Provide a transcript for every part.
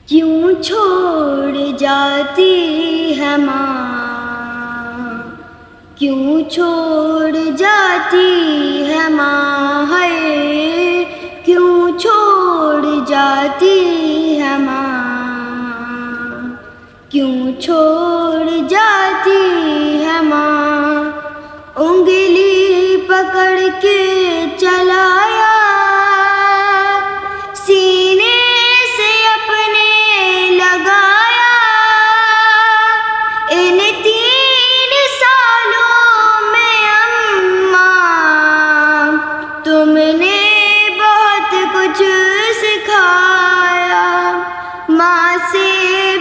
क्यों छोड़ जाती है माँ, क्यों छोड़ जाती है माँ, है क्यों छोड़ जाती है माँ, क्यों छोड़ जाती है माँ। उंगली पकड़ के चलाया सीने से अपने लगाया, इन 3 सालों में अम्मा तुमने बहुत कुछ सिखाया। माँ से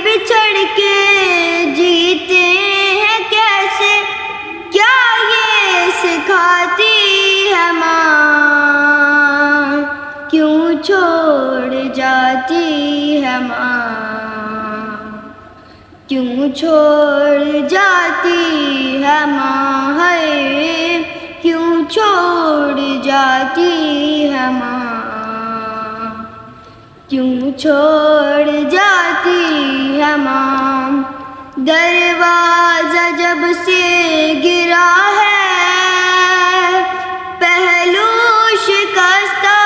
बिछड़ के जीते हैं कैसे, क्या ये सिखाती है माँ। क्यों छोड़ जाती है माँ, क्यों छोड़ जाती है माँ, है क्यों छोड़ जाती है माँ, क्यों छोड़ जाती है माँ। दरवाजा जब से गिरा है, पहलू शिकस्ता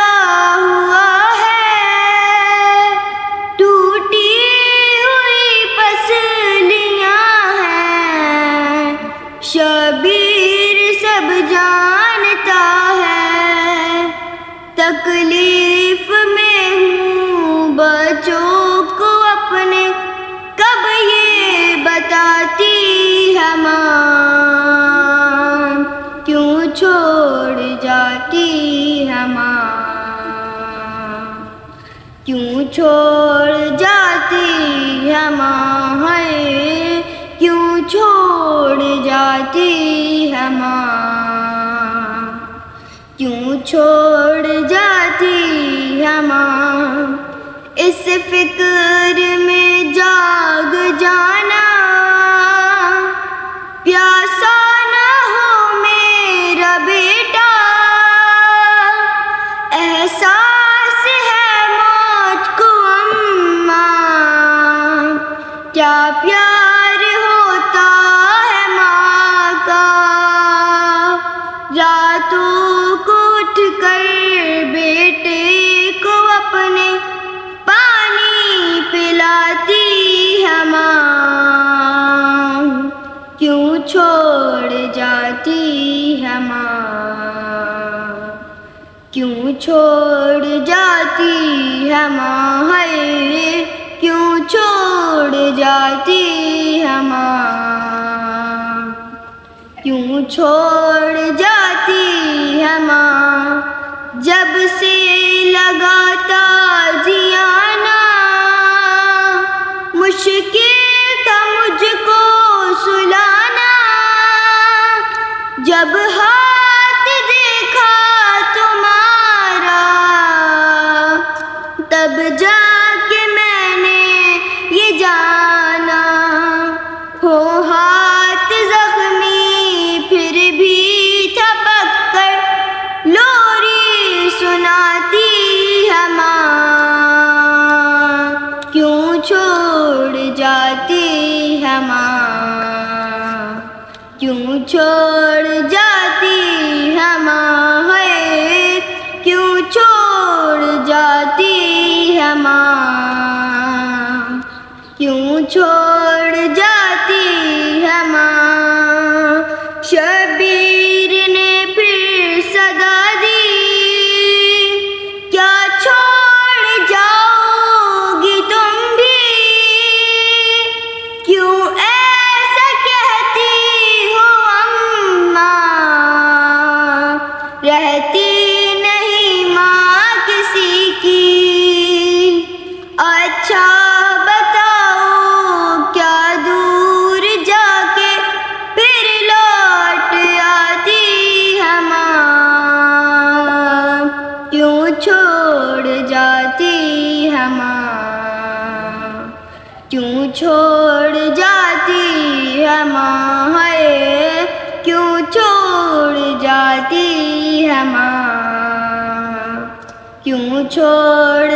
हुआ है, टूटी हुई पसलियां हैं, शबीर सब जानता है। तकलीफ में हूँ बच्चों को अपने, कब ये बताती है माँ। क्यों छोड़ जाती है माँ, क्यों छोड़ जाती है माँ, है क्यों छोड़ जाती है माँ, क्यों छोड़ जाती है माँ। इस फिक्र में जाग जाना, प्यासा ना हो मेरा बेटा, एहसास है मौत को अम्मा। क्या प्यार होता है माँ का, रातों को उठ कर बेटे को अपने पानी पिलाती है माँ। क्यों छोड़ जाती है माँ, क्यों छोड़ जाती है माँ, है क्यों छोड़ जाती है माँ, क्यों छोड़ जाती है माँ। जब से लगाता जियाना, मुश्किल था मुझको सुलाना। जब हाथ देखा तुम्हारा, तब जाके मैंने ये जाना। हो हाथ जख्मी फिर भी थपक कर लोरी सुनाती है माँ। क्यों छोड़ जाती है माँ, क्यों छोड़ जाती है माँ, है क्यों छोड़ जाती है माँ, क्यों छोड़ जाती है माँ। शबीर ने फिर सदा दी, क्या छोड़ जाओगी तुम भी, क्यों ऐसा कहती हो अम्मा। रहती नहीं माँ किसी की, अच्छा बताओ क्या दूर जाके फिर लौट आती है माँ। क्यों छोड़ जाती है माँ, क्यों छोड़ जाती है माँ, है क्यों छोड़ जाती है माँ, क्यों छोड़